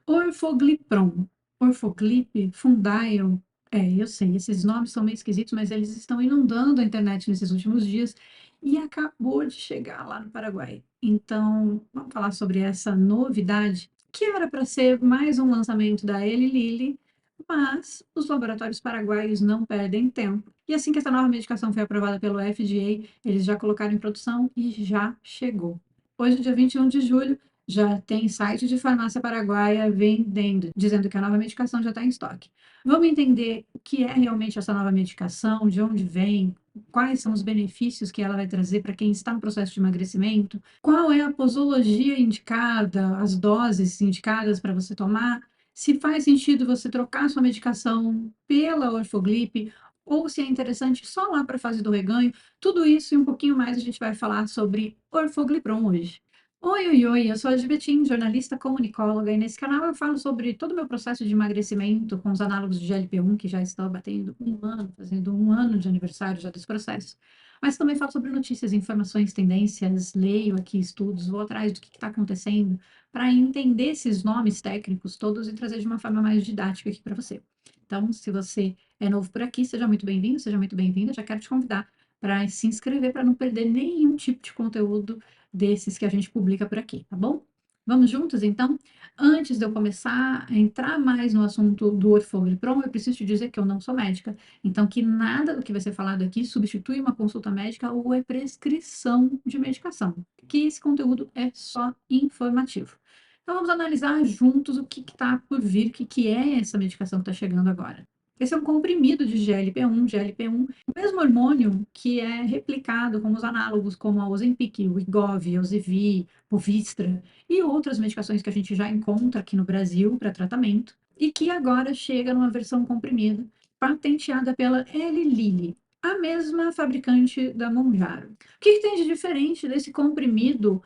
Orfoglipron, Orfoglip, Fundail, eu sei, esses nomes são meio esquisitos, mas eles estão inundando a internet nesses últimos dias e acabou de chegar lá no Paraguai. Então, vamos falar sobre essa novidade, que era para ser mais um lançamento da Eli Lilly, mas os laboratórios paraguaios não perdem tempo. E assim que essa nova medicação foi aprovada pelo FDA, eles já colocaram em produção e já chegou. Hoje, dia 21 de julho, já tem site de farmácia paraguaia vendendo, dizendo que a nova medicação já está em estoque. Vamos entender o que é realmente essa nova medicação, de onde vem, quais são os benefícios que ela vai trazer para quem está no processo de emagrecimento, qual é a posologia indicada, as doses indicadas para você tomar, se faz sentido você trocar sua medicação pela Orfoglip ou se é interessante só lá para a fase do reganho. Tudo isso e um pouquinho mais a gente vai falar sobre Orfoglipron hoje. Oi, oi, oi, eu sou a Gibetim, jornalista comunicóloga, e nesse canal eu falo sobre todo o meu processo de emagrecimento com os análogos de GLP-1, que já estão batendo um ano, fazendo um ano de aniversário já desse processo. Mas também falo sobre notícias, informações, tendências, leio aqui estudos, vou atrás do que está acontecendo, para entender esses nomes técnicos todos e trazer de uma forma mais didática aqui para você. Então, se você é novo por aqui, seja muito bem-vindo, seja muito bem-vinda, já quero te convidar para se inscrever para não perder nenhum tipo de conteúdo desses que a gente publica por aqui, tá bom? Vamos juntos, então? Antes de eu começar a entrar mais no assunto do orforglipron, eu preciso te dizer que eu não sou médica, então que nada do que vai ser falado aqui substitui uma consulta médica ou é prescrição de medicação, que esse conteúdo é só informativo. Então vamos analisar juntos o que está por vir, o que é essa medicação que está chegando agora. Esse é um comprimido de GLP-1. GLP-1 o mesmo hormônio que é replicado com os análogos como a Ozempic, o Wegovy, o Ozempic, o Vistra e outras medicações que a gente já encontra aqui no Brasil para tratamento e que agora chega numa versão comprimida patenteada pela Eli Lilly, a mesma fabricante da Mounjaro. O que tem de diferente desse comprimido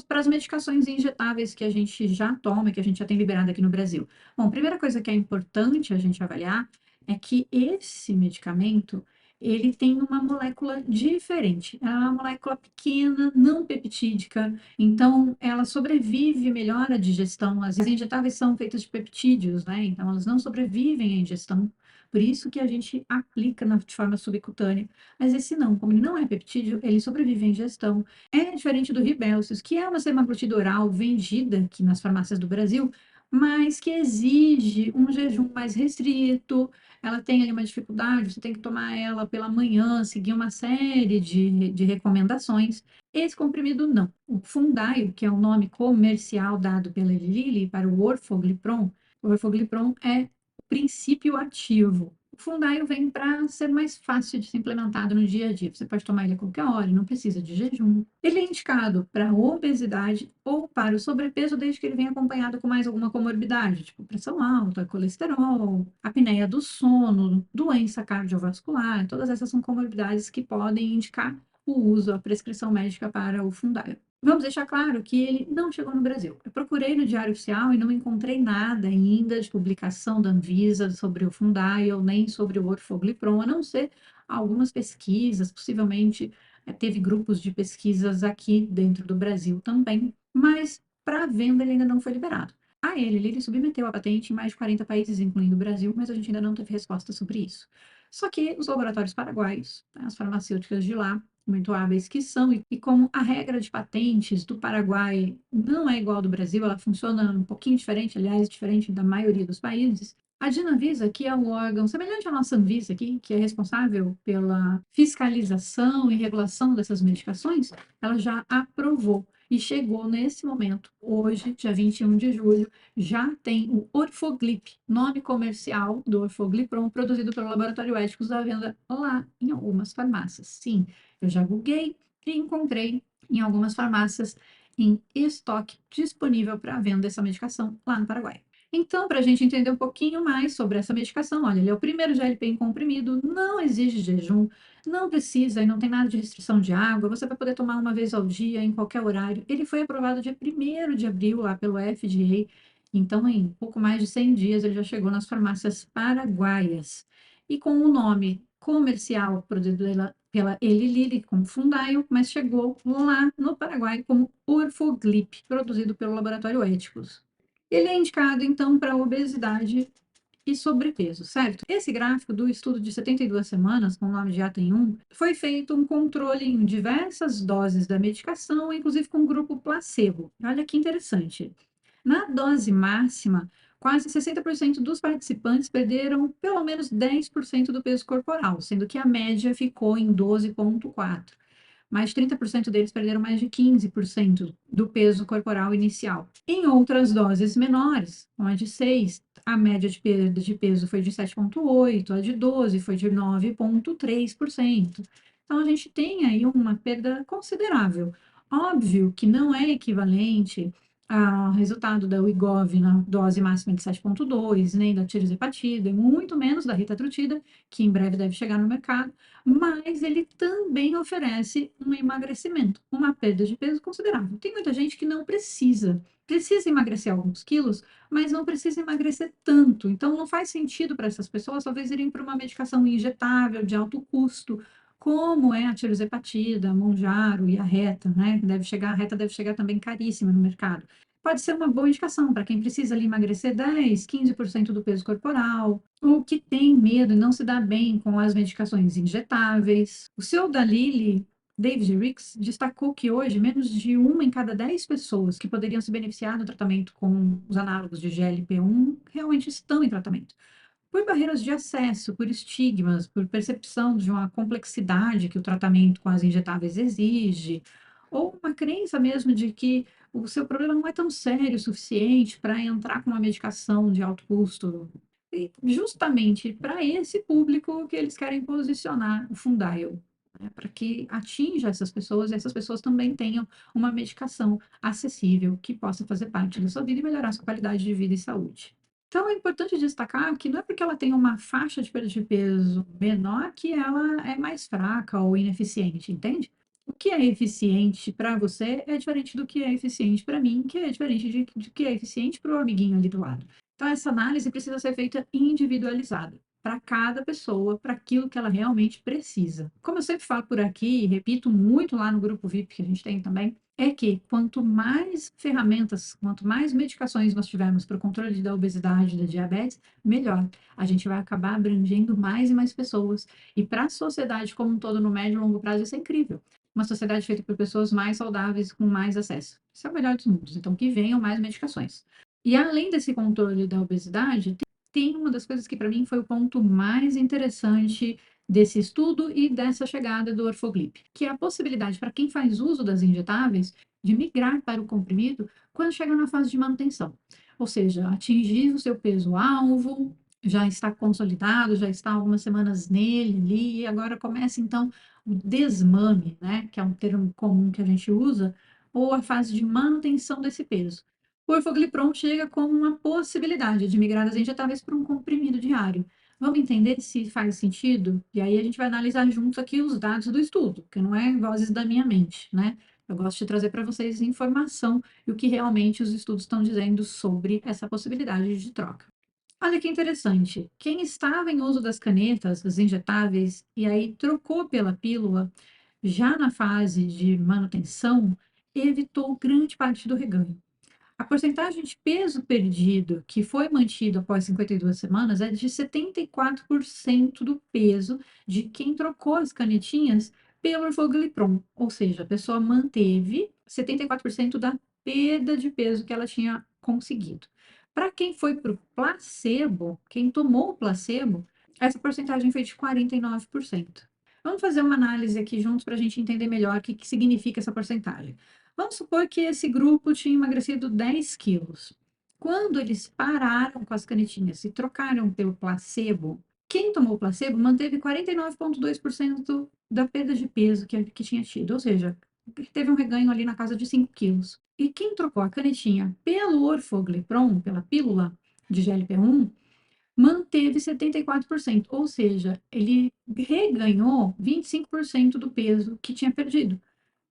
para as medicações injetáveis que a gente já toma, que a gente já tem liberado aqui no Brasil? Bom, a primeira coisa que é importante a gente avaliar é que esse medicamento ele tem uma molécula diferente. Ela é uma molécula pequena, não peptídica, então ela sobrevive melhor à digestão. As injetáveis são feitas de peptídeos, né? Então elas não sobrevivem à ingestão. Por isso que a gente aplica de forma subcutânea. Mas esse não, como ele não é peptídeo, ele sobrevive à ingestão. É diferente do Ribelsus, que é uma semaglutida oral vendida aqui nas farmácias do Brasil, mas que exige um jejum mais restrito, ela tem ali uma dificuldade, você tem que tomar ela pela manhã, seguir uma série de recomendações. Esse comprimido não. O Fundaio, que é o nome comercial dado pela Eli Lilly para o orfoglipron é o princípio ativo. O Fundaio vem para ser mais fácil de ser implementado no dia a dia. Você pode tomar ele a qualquer hora, não precisa de jejum. Ele é indicado para obesidade ou para o sobrepeso, desde que ele venha acompanhado com mais alguma comorbidade, tipo pressão alta, colesterol, apneia do sono, doença cardiovascular. Todas essas são comorbidades que podem indicar o uso, a prescrição médica para o Fundaio. Vamos deixar claro que ele não chegou no Brasil. Eu procurei no Diário Oficial e não encontrei nada ainda de publicação da Anvisa sobre o Fundaio, nem sobre o Orfoglipron, a não ser algumas pesquisas, possivelmente teve grupos de pesquisas aqui dentro do Brasil também, mas para venda ele ainda não foi liberado. Ele submeteu a patente em mais de 40 países, incluindo o Brasil, mas a gente ainda não teve resposta sobre isso. Só que os laboratórios paraguaios, né, as farmacêuticas de lá, muito hábeis que são, e como a regra de patentes do Paraguai não é igual ao do Brasil, ela funciona um pouquinho diferente, aliás, diferente da maioria dos países, a Dinanvisa, que é um órgão semelhante à nossa Anvisa aqui, que é responsável pela fiscalização e regulação dessas medicações, ela já aprovou e chegou nesse momento, hoje, dia 21 de julho, já tem o Orfoglip, nome comercial do Orfoglipron, produzido pelo Laboratório Éticos à venda lá em algumas farmácias. Sim, eu já googlei e encontrei em algumas farmácias em estoque disponível para venda essa medicação lá no Paraguai. Então, para a gente entender um pouquinho mais sobre essa medicação, olha, ele é o primeiro GLP em comprimido, não exige jejum, não precisa e não tem nada de restrição de água, você vai poder tomar uma vez ao dia, em qualquer horário. Ele foi aprovado dia 1º de abril lá pelo FDA, então em pouco mais de 100 dias ele já chegou nas farmácias paraguaias. E com o nome comercial produzido pela Eli Lilly como Fundaio, mas chegou lá no Paraguai como Orfoglip, produzido pelo Laboratório Éticos. Ele é indicado, então, para obesidade e sobrepeso, certo? Esse gráfico do estudo de 72 semanas, com o nome de ATEM-1, foi feito um controle em diversas doses da medicação, inclusive com o grupo placebo. Olha que interessante. Na dose máxima, quase 60% dos participantes perderam pelo menos 10% do peso corporal, sendo que a média ficou em 12,4%. Mais 30% deles perderam mais de 15% do peso corporal inicial. Em outras doses menores, como a de 6, a média de perda de peso foi de 7,8%, a de 12 foi de 9,3%. Então, a gente tem aí uma perda considerável. Óbvio que não é equivalente ao resultado da Wegovy na dose máxima de 7,2, nem da tirzepatida, e muito menos da ritatrutida, que em breve deve chegar no mercado, mas ele também oferece um emagrecimento, uma perda de peso considerável. Tem muita gente que não precisa emagrecer alguns quilos, mas não precisa emagrecer tanto. Então, não faz sentido para essas pessoas talvez irem para uma medicação injetável de alto custo, como é a tirzepatida, a Mounjaro e a Reta, né? A Reta deve chegar também caríssima no mercado. Pode ser uma boa indicação para quem precisa ali emagrecer 10, 15% do peso corporal, ou que tem medo e não se dá bem com as medicações injetáveis. O seu da Lilly, David Ricks, destacou que hoje menos de uma em cada 10 pessoas que poderiam se beneficiar do tratamento com os análogos de GLP-1 realmente estão em tratamento. Por barreiras de acesso, por estigmas, por percepção de uma complexidade que o tratamento com as injetáveis exige, ou uma crença mesmo de que o seu problema não é tão sério o suficiente para entrar com uma medicação de alto custo. E justamente para esse público que eles querem posicionar o Fundail, né, para que atinja essas pessoas e essas pessoas também tenham uma medicação acessível que possa fazer parte da sua vida e melhorar a sua qualidade de vida e saúde. Então, é importante destacar que não é porque ela tem uma faixa de perda de peso menor que ela é mais fraca ou ineficiente, entende? O que é eficiente para você é diferente do que é eficiente para mim, que é diferente de que é eficiente para o amiguinho ali do lado. Então, essa análise precisa ser feita individualizada, para cada pessoa, para aquilo que ela realmente precisa. Como eu sempre falo por aqui, e repito muito lá no grupo VIP que a gente tem também, é que quanto mais ferramentas, quanto mais medicações nós tivermos para o controle da obesidade e da diabetes, melhor. A gente vai acabar abrangendo mais e mais pessoas. E para a sociedade como um todo, no médio e longo prazo, isso é incrível. Uma sociedade feita por pessoas mais saudáveis, com mais acesso. Isso é o melhor dos mundos. Então, que venham mais medicações. E além desse controle da obesidade, tem uma das coisas que para mim foi o ponto mais interessante desse estudo e dessa chegada do Orfoglip, que é a possibilidade para quem faz uso das injetáveis de migrar para o comprimido quando chega na fase de manutenção. Ou seja, atingir o seu peso-alvo, já está consolidado, já está algumas semanas nele ali, e agora começa então o desmame, né, que é um termo comum que a gente usa, ou a fase de manutenção desse peso. O orfoglipron chega como uma possibilidade de migrar das injetáveis para um comprimido diário. Vamos entender se faz sentido? E aí a gente vai analisar juntos aqui os dados do estudo, que não é vozes da minha mente, né? Eu gosto de trazer para vocês informação e o que realmente os estudos estão dizendo sobre essa possibilidade de troca. Olha que interessante. Quem estava em uso das canetas, das injetáveis, e aí trocou pela pílula, já na fase de manutenção, evitou grande parte do reganho. A porcentagem de peso perdido que foi mantido após 52 semanas é de 74% do peso de quem trocou as canetinhas pelo orfoglipron, ou seja, a pessoa manteve 74% da perda de peso que ela tinha conseguido. Para quem foi para o placebo, quem tomou o placebo, essa porcentagem foi de 49%. Vamos fazer uma análise aqui juntos para a gente entender melhor o que significa essa porcentagem. Vamos supor que esse grupo tinha emagrecido 10 quilos. Quando eles pararam com as canetinhas e trocaram pelo placebo, quem tomou o placebo manteve 49,2% da perda de peso que tinha tido, ou seja, teve um reganho ali na casa de 5 quilos. E quem trocou a canetinha pelo orfoglipron, pela pílula de GLP-1, manteve 74%, ou seja, ele reganhou 25% do peso que tinha perdido.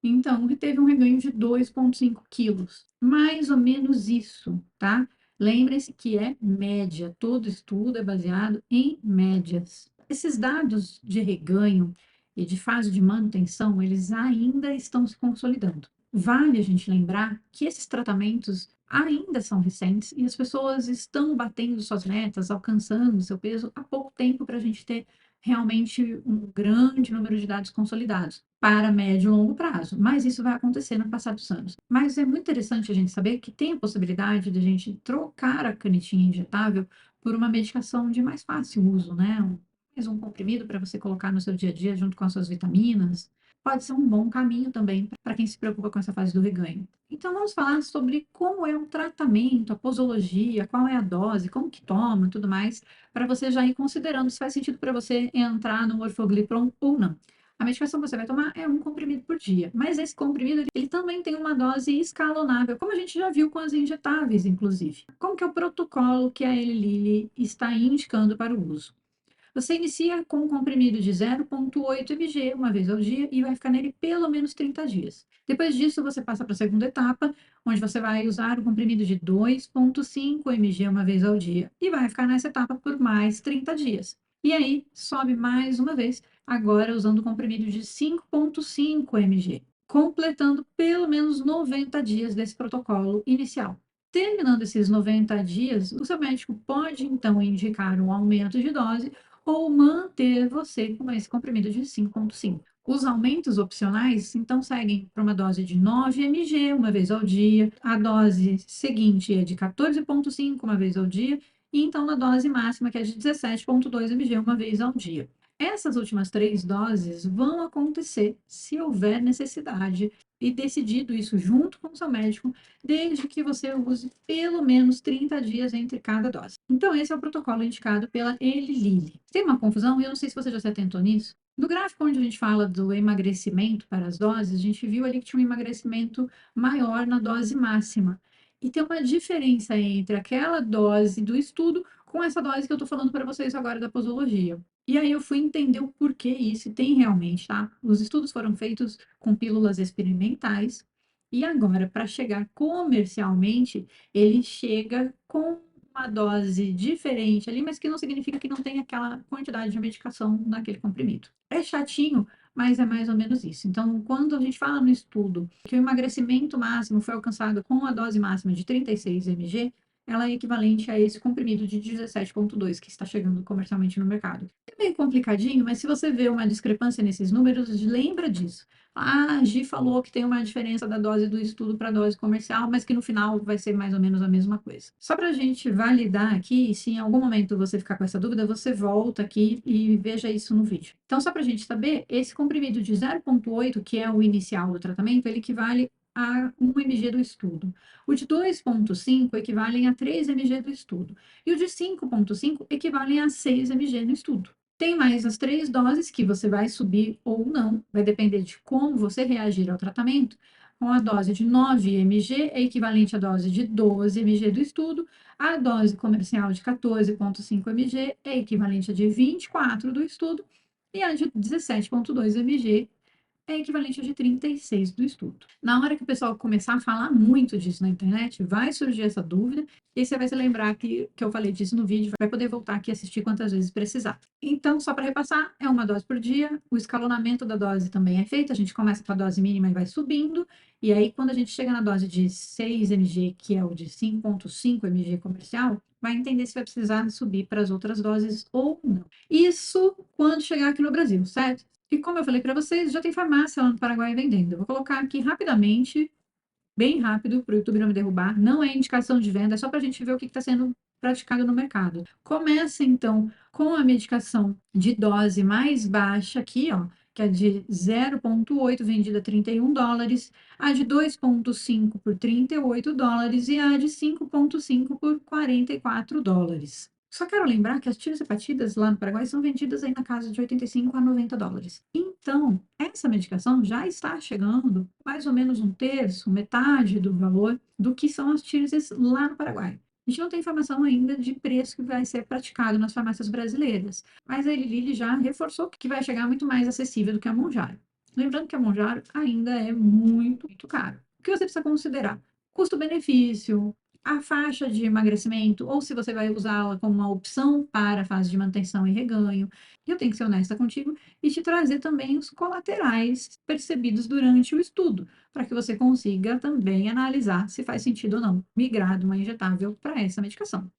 Então, ele teve um reganho de 2,5 quilos. Mais ou menos isso, tá? Lembre-se que é média, todo estudo é baseado em médias. Esses dados de reganho e de fase de manutenção, eles ainda estão se consolidando. Vale a gente lembrar que esses tratamentos ainda são recentes e as pessoas estão batendo suas metas, alcançando o seu peso há pouco tempo para a gente ter realmente um grande número de dados consolidados para médio e longo prazo. Mas isso vai acontecer no passar dos anos. Mas é muito interessante a gente saber que tem a possibilidade de a gente trocar a canetinha injetável por uma medicação de mais fácil uso, né? Mais um comprimido para você colocar no seu dia a dia junto com as suas vitaminas. Pode ser um bom caminho também para quem se preocupa com essa fase do reganho. Então, vamos falar sobre como é o tratamento, a posologia, qual é a dose, como que toma, tudo mais, para você já ir considerando se faz sentido para você entrar no orfoglipron ou não. A medicação que você vai tomar é um comprimido por dia, mas esse comprimido ele também tem uma dose escalonável, como a gente já viu com as injetáveis, inclusive. Como que é o protocolo que a Eli Lilly está indicando para o uso? Você inicia com um comprimido de 0,8 mg uma vez ao dia e vai ficar nele pelo menos 30 dias. Depois disso, você passa para a segunda etapa, onde você vai usar o comprimido de 2,5 mg uma vez ao dia e vai ficar nessa etapa por mais 30 dias. E aí, sobe mais uma vez, agora usando o comprimido de 5,5 mg, completando pelo menos 90 dias desse protocolo inicial. Terminando esses 90 dias, o seu médico pode então indicar um aumento de dose ou manter você com esse comprimido de 5,5. Os aumentos opcionais, então, seguem para uma dose de 9 mg uma vez ao dia, a dose seguinte é de 14,5 uma vez ao dia, e então na dose máxima, que é de 17,2 mg uma vez ao dia. Essas últimas três doses vão acontecer se houver necessidade e decidido isso junto com o seu médico, desde que você use pelo menos 30 dias entre cada dose. Então, esse é o protocolo indicado pela Eli Lilly. Tem uma confusão, e eu não sei se você já se atentou nisso. No gráfico onde a gente fala do emagrecimento para as doses, a gente viu ali que tinha um emagrecimento maior na dose máxima. E tem uma diferença entre aquela dose do estudo com essa dose que eu estou falando para vocês agora da posologia. E aí eu fui entender o porquê isso, e tem realmente, tá? Os estudos foram feitos com pílulas experimentais, e agora, para chegar comercialmente, ele chega com uma dose diferente ali, mas que não significa que não tem aquela quantidade de medicação naquele comprimido. É chatinho, mas é mais ou menos isso. Então, quando a gente fala no estudo que o emagrecimento máximo foi alcançado com a dose máxima de 36 mg, ela é equivalente a esse comprimido de 17,2 que está chegando comercialmente no mercado. É meio complicadinho, mas se você vê uma discrepância nesses números, lembra disso. Ah, a Gi falou que tem uma diferença da dose do estudo para a dose comercial, mas que no final vai ser mais ou menos a mesma coisa. Só para a gente validar aqui, se em algum momento você ficar com essa dúvida, você volta aqui e veja isso no vídeo. Então, só para a gente saber, esse comprimido de 0,8, que é o inicial do tratamento, ele equivale a 1 mg do estudo. O de 2,5 equivalem a 3 mg do estudo. E o de 5,5 equivalem a 6 mg no estudo. Tem mais as três doses que você vai subir ou não, vai depender de como você reagir ao tratamento. Com a dose de 9 mg é equivalente à dose de 12 mg do estudo, a dose comercial de 14,5 mg é equivalente à de 24 do estudo, e a de 17,2 mg é equivalente a de 36 do estudo. Na hora que o pessoal começar a falar muito disso na internet, vai surgir essa dúvida, e você vai se lembrar que eu falei disso no vídeo, vai poder voltar aqui e assistir quantas vezes precisar. Então, só para repassar, é uma dose por dia, o escalonamento da dose também é feito, a gente começa com a dose mínima e vai subindo, e aí quando a gente chega na dose de 6 mg, que é o de 5,5 mg comercial, vai entender se vai precisar subir para as outras doses ou não. Isso quando chegar aqui no Brasil, certo? E como eu falei para vocês, já tem farmácia lá no Paraguai vendendo. Eu vou colocar aqui rapidamente, bem rápido, para o YouTube não me derrubar. Não é indicação de venda, é só para a gente ver o que está sendo praticado no mercado. Começa então com a medicação de dose mais baixa aqui, ó, que é de 0,8 vendida a US$ 31, a de 2,5 por US$ 38 e a de 5,5 por US$ 44. Só quero lembrar que as tirzepatidas lá no Paraguai são vendidas aí na casa de 85 a US$ 90. Então, essa medicação já está chegando mais ou menos um terço, metade do valor do que são as tirzes lá no Paraguai. A gente não tem informação ainda de preço que vai ser praticado nas farmácias brasileiras, mas a Eli Lilly já reforçou que vai chegar muito mais acessível do que a Mounjaro. Lembrando que a Mounjaro ainda é muito, muito caro. O que você precisa considerar? Custo-benefício, a faixa de emagrecimento, ou se você vai usá-la como uma opção para a fase de manutenção e reganho. Eu tenho que ser honesta contigo e te trazer também os colaterais percebidos durante o estudo, para que você consiga também analisar se faz sentido ou não migrar de uma injetável para essa medicação.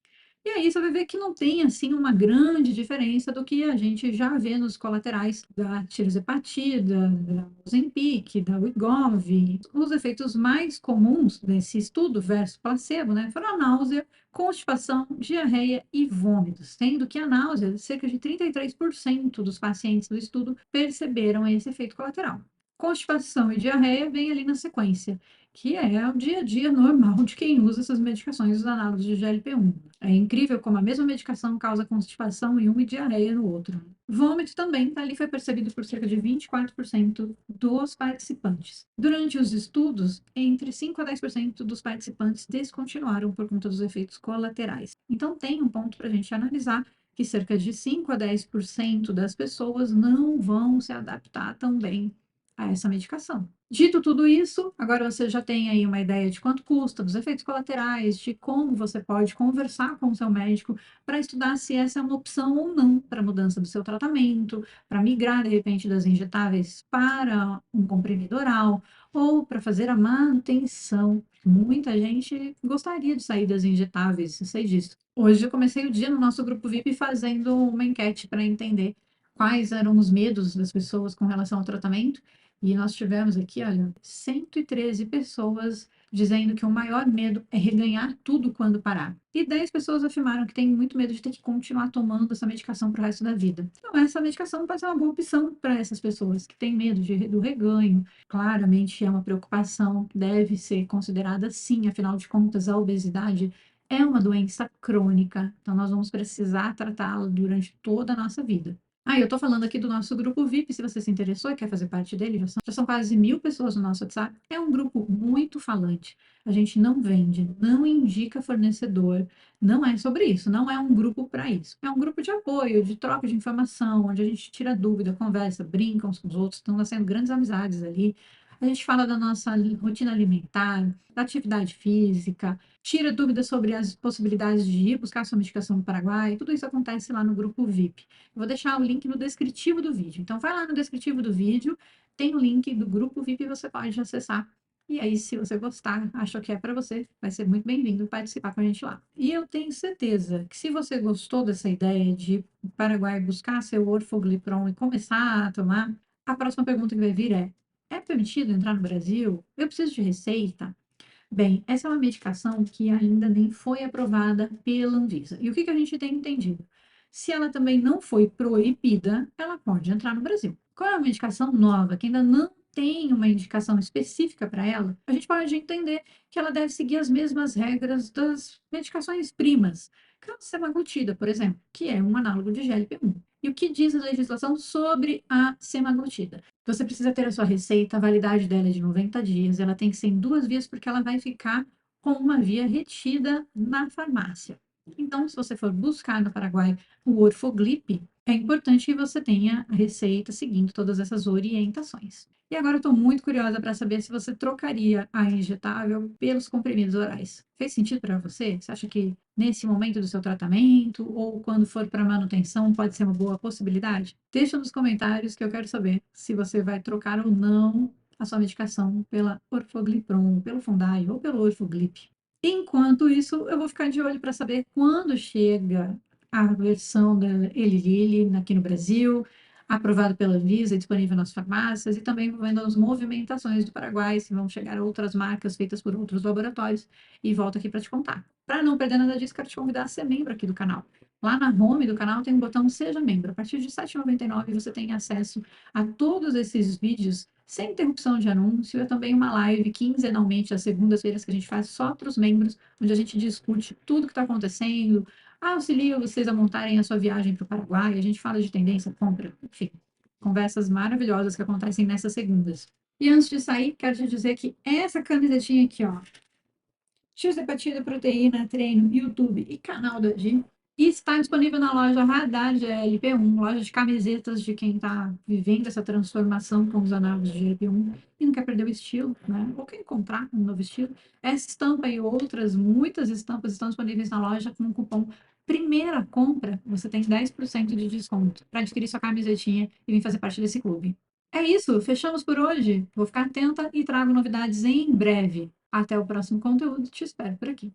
E aí você vai ver que não tem, assim, uma grande diferença do que a gente já vê nos colaterais da tirzepatida, da Ozempic, da Wegovy. Os efeitos mais comuns desse estudo versus placebo, né, foram a náusea, constipação, diarreia e vômitos, sendo que a náusea, cerca de 33% dos pacientes do estudo perceberam esse efeito colateral. Constipação e diarreia vem ali na sequência, que é o dia a dia normal de quem usa essas medicações, os análogos de GLP-1. É incrível como a mesma medicação causa constipação em um e diarreia no outro. Vômito também, ali foi percebido por cerca de 24% dos participantes. Durante os estudos, entre 5 a 10% dos participantes descontinuaram por conta dos efeitos colaterais. Então, tem um ponto para a gente analisar que cerca de 5 a 10% das pessoas não vão se adaptar tão bem a essa medicação. Dito tudo isso, agora você já tem aí uma ideia de quanto custa, dos efeitos colaterais, de como você pode conversar com o seu médico para estudar se essa é uma opção ou não para a mudança do seu tratamento, para migrar de repente das injetáveis para um comprimido oral ou para fazer a manutenção. Muita gente gostaria de sair das injetáveis, eu sei disso. Hoje eu comecei o dia no nosso grupo VIP fazendo uma enquete para entender quais eram os medos das pessoas com relação ao tratamento. E nós tivemos aqui, olha, 113 pessoas dizendo que o maior medo é reganhar tudo quando parar. E 10 pessoas afirmaram que têm muito medo de ter que continuar tomando essa medicação para o resto da vida. Então, essa medicação pode ser uma boa opção para essas pessoas que têm medo do reganho. Claramente é uma preocupação que deve ser considerada sim, afinal de contas, a obesidade é uma doença crônica, então nós vamos precisar tratá-la durante toda a nossa vida. Ah, eu tô falando aqui do nosso grupo VIP, se você se interessou e quer fazer parte dele, já são quase 1.000 pessoas no nosso WhatsApp. É um grupo muito falante. A gente não vende, não indica fornecedor, não é sobre isso, não é um grupo para isso. É um grupo de apoio, de troca de informação, onde a gente tira dúvida, conversa, brinca uns com os outros, estão nascendo grandes amizades ali. A gente fala da nossa rotina alimentar, da atividade física, tira dúvidas sobre as possibilidades de ir buscar sua medicação no Paraguai. Tudo isso acontece lá no grupo VIP. Eu vou deixar o link no descritivo do vídeo. Então, vai lá no descritivo do vídeo, tem o link do grupo VIP e você pode acessar. E aí, se você gostar, achou que é para você, vai ser muito bem-vindo participar com a gente lá. E eu tenho certeza que se você gostou dessa ideia de ir para o Paraguai buscar seu orfoglipron e começar a tomar, a próxima pergunta que vai vir é permitido entrar no Brasil? Eu preciso de receita? Bem, essa é uma medicação que ainda nem foi aprovada pela Anvisa. E o que que a gente tem entendido? Se ela também não foi proibida, ela pode entrar no Brasil. Qual é a medicação nova que ainda não tem uma indicação específica para ela? A gente pode entender que ela deve seguir as mesmas regras das medicações primas, que é a semaglutida, por exemplo, que é um análogo de GLP-1. E o que diz a legislação sobre a semaglutida? Você precisa ter a sua receita, a validade dela é de 90 dias, ela tem que ser em duas vias, porque ela vai ficar com uma via retida na farmácia. Então, se você for buscar no Paraguai o Orfoglip, é importante que você tenha a receita seguindo todas essas orientações. E agora eu estou muito curiosa para saber se você trocaria a injetável pelos comprimidos orais. Fez sentido para você? Você acha que nesse momento do seu tratamento ou quando for para manutenção pode ser uma boa possibilidade? Deixa nos comentários que eu quero saber se você vai trocar ou não a sua medicação pela Orfoglipron, pelo Fundai ou pelo Orfoglip. Enquanto isso, eu vou ficar de olho para saber quando chega a versão da Eli Lilly aqui no Brasil, aprovado pela Anvisa, disponível nas farmácias, e também vou vendo as movimentações do Paraguai, se vão chegar outras marcas feitas por outros laboratórios, e volto aqui para te contar. Para não perder nada disso, quero te convidar a ser membro aqui do canal. Lá na home do canal tem um botão Seja Membro. A partir de R$ 7,99 você tem acesso a todos esses vídeos sem interrupção de anúncio. É também uma live quinzenalmente, às segundas-feiras, que a gente faz só para os membros, onde a gente discute tudo que está acontecendo, auxilia vocês a montarem a sua viagem para o Paraguai, a gente fala de tendência, compra, enfim, conversas maravilhosas que acontecem nessas segundas. E antes de sair, quero te dizer que essa camisetinha aqui, ó, X Hepatida, Proteína, Treino, YouTube e canal da Gi, E está disponível na loja Haddad LP1, loja de camisetas de quem está vivendo essa transformação com os análogos de LP1 e não quer perder o estilo, né? Ou quer comprar um novo estilo. Essa estampa e outras, muitas estampas estão disponíveis na loja com o cupom Primeira Compra, você tem 10% de desconto para adquirir sua camisetinha e vir fazer parte desse clube. É isso, fechamos por hoje. Vou ficar atenta e trago novidades em breve. Até o próximo conteúdo, te espero por aqui.